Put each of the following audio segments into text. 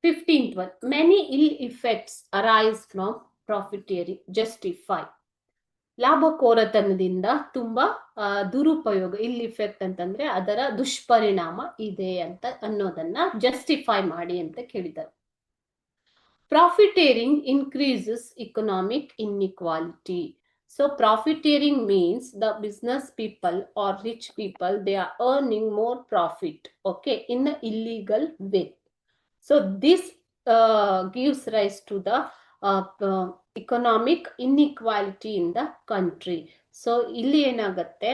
15th one, many ill effects arise from profiteering. Justify. ಲಾಭಕೋರತನದಿಂದ ತುಂಬಾ ದುರುಪಯೋಗ, ಇಲ್ ಇಫೆಕ್ಟ್ ಅಂತಂದ್ರೆ ಅದರ ದುಷ್ಪರಿಣಾಮ ಇದೆ ಅಂತ ಅನ್ನೋದನ್ನ ಜಸ್ಟಿಫೈ ಮಾಡಿ ಅಂತ ಕೇಳಿದ್ದಾರೆ. Profiteering increases economic inequality. So profiteering means the business people or rich people, they are earning more profit, okay, in an illegal way. So this gives rise to the economic inequality in the country. So ಇಲ್ಲಿ ಏನಾಗುತ್ತೆ,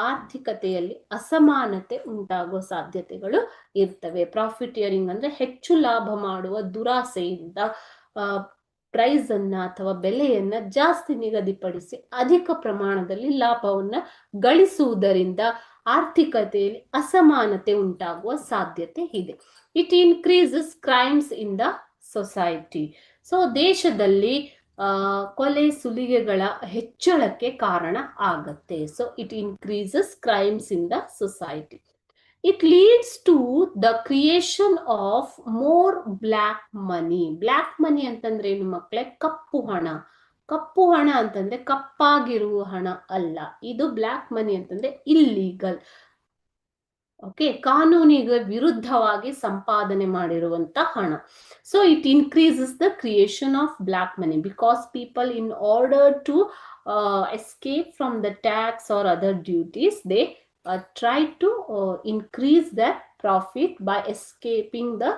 ಆರ್ಥಿಕತೆಯಲ್ಲಿ ಅಸಮಾನತೆ ಉಂಟಾಗುವ ಸಾಧ್ಯತೆಗಳು ಇರ್ತವೆ. ಪ್ರಾಫಿಟಿಯರಿಂಗ್ ಅಂದ್ರೆ ಹೆಚ್ಚು ಲಾಭ ಮಾಡುವ ದುರಾಸೆಯಿಂದ ಪ್ರೈಸ್ ಅನ್ನ ಅಥವಾ ಬೆಲೆಯನ್ನ ಜಾಸ್ತಿ ನಿಗದಿಪಡಿಸಿ ಅಧಿಕ ಪ್ರಮಾಣದಲ್ಲಿ ಲಾಭವನ್ನ ಗಳಿಸುವುದರಿಂದ ಆರ್ಥಿಕತೆಯಲ್ಲಿ ಅಸಮಾನತೆ ಉಂಟಾಗುವ ಸಾಧ್ಯತೆ ಇದೆ. It increases crimes in the society. So ದೇಶದಲ್ಲಿ ಕೊಲೆ ಸುಲಿಗೆಗಳ ಹೆಚ್ಚಳಕ್ಕೆ ಕಾರಣ ಆಗತ್ತೆ. So it increases crimes in the society. It leads to the creation of more black money. Black money ಅಂತಂದ್ರೆ ಏನು ಮಕ್ಕಳೇ? ಕಪ್ಪು ಹಣ. ಕಪ್ಪು ಹಣ ಅಂತಂದ್ರೆ ಕಪ್ಪಾಗಿರುವ ಹಣ ಅಲ್ಲ, ಇದು ಬ್ಲ್ಯಾಕ್ ಮನಿ ಅಂತಂದ್ರೆ ಇಲ್ಲೀಗಲ್, ಓಕೆ, ಕಾನೂನಿಗೆ ವಿರುದ್ಧವಾಗಿ ಸಂಪಾದನೆ ಮಾಡಿರುವಂತ ಹಣ. So it increases the creation of black money because people in order to escape from the tax or other duties, they try to increase their profit by escaping the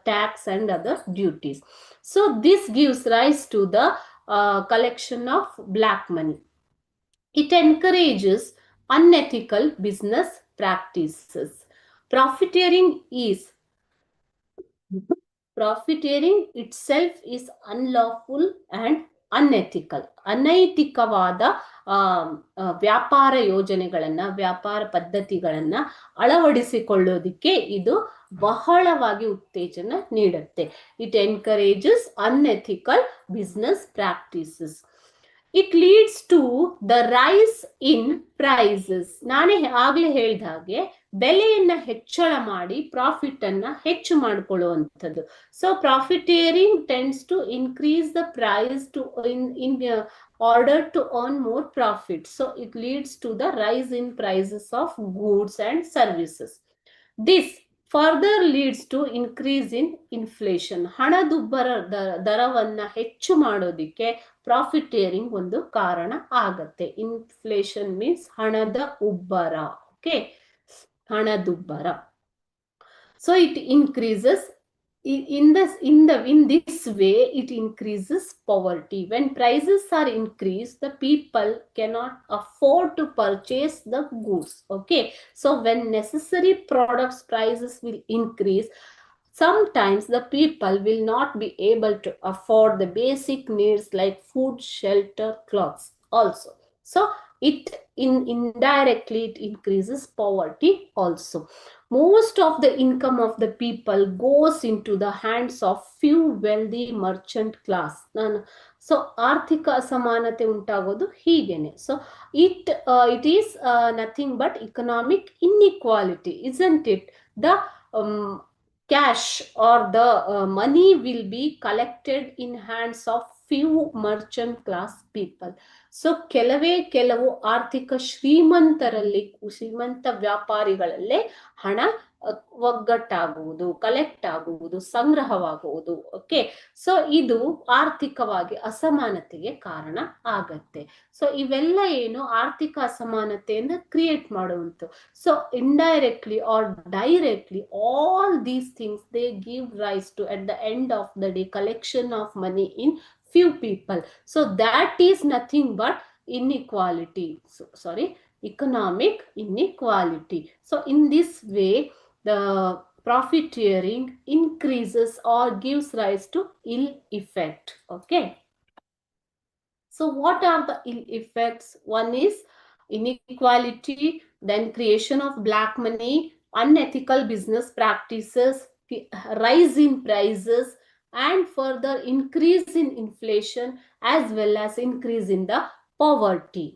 tax and other duties. So this gives rise to the collection of black money. It encourages unethical business practices. Profiteering itself is unlawful and unethical. ಅನೈತಿಕವಾದ ವ್ಯಾಪಾರ ಯೋಜನೆಗಳನ್ನ, ವ್ಯಾಪಾರ ಪದ್ಧತಿಗಳನ್ನ ಅಳವಡಿಸಿಕೊಳ್ಳೋದಿಕ್ಕೆ ಇದು ಬಹಳವಾಗಿ ಉತ್ತೇಜನ ನೀಡುತ್ತೆ. It encourages unethical business practices. It leads to the rise in prices. ನಾನೇ ಆಗ್ಲೇ ಹೇಳಿದ ಹಾಗೆ ಬೆಲೆಯನ್ನ ಹೆಚ್ಚಳ ಮಾಡಿ ಪ್ರಾಫಿಟ್ ಅನ್ನ ಹೆಚ್ಚು ಮಾಡಿಕೊಳ್ಳುವಂಥದ್ದು. So profiteering tends to increase the price to in order to earn more profit. So it leads to the rise in prices of goods and services. This further leads to increase in inflation. ಹಣದುಬ್ಬರ ದರವನ್ನ ಹೆಚ್ಚು ಮಾಡೋದಿಕ್ಕೆ ಪ್ರಾಫಿಟೇರಿಂಗ್ ಒಂದು ಕಾರಣ ಆಗತ್ತೆ. Inflation means ಹಣದ ಉಬ್ಬರ, okay, ಹಣದುಬ್ಬರ. So it increases in this way it increases poverty. When prices are increased, the people cannot afford to purchase the goods, okay. So when necessary products prices will increase, sometimes the people will not be able to afford the basic needs like food, shelter, clothes also. So it indirectly it increases poverty also. Most of the income of the people goes into the hands of few wealthy merchant class. So ಆರ್ಥಿಕ ಅಸಮಾನತೆ ಉಂಟಾಗೋದು ಹೀಗೇನೆ. So it is nothing but economic inequality, isn't it? The cash or the money will be collected in hands of few merchant class people. So ಕೆಲವು ಆರ್ಥಿಕ ಶ್ರೀಮಂತ ವ್ಯಾಪಾರಿಗಳಲ್ಲೇ ಹಣ ಒಗ್ಗಟ್ಟಾಗುವುದು, collect ಆಗುವುದು, ಸಂಗ್ರಹವಾಗುವುದು, okay. So ಇದು ಆರ್ಥಿಕವಾಗಿ ಅಸಮಾನತೆಗೆ ಕಾರಣ ಆಗತ್ತೆ. ಸೊ ಇವೆಲ್ಲ ಏನು ಆರ್ಥಿಕ ಅಸಮಾನತೆಯನ್ನು ಕ್ರಿಯೇಟ್ ಮಾಡುವಂತು. So indirectly or directly all these things they give rise to at the end of the day collection of money in few people. So that is nothing but inequality. So, sorry, economic inequality. So in this way the profiteering increases or gives rise to ill effect, okay. So what are the ill effects? One is inequality, then creation of black money, unethical business practices, rise in prices, and further increase in inflation as well as increase in the poverty.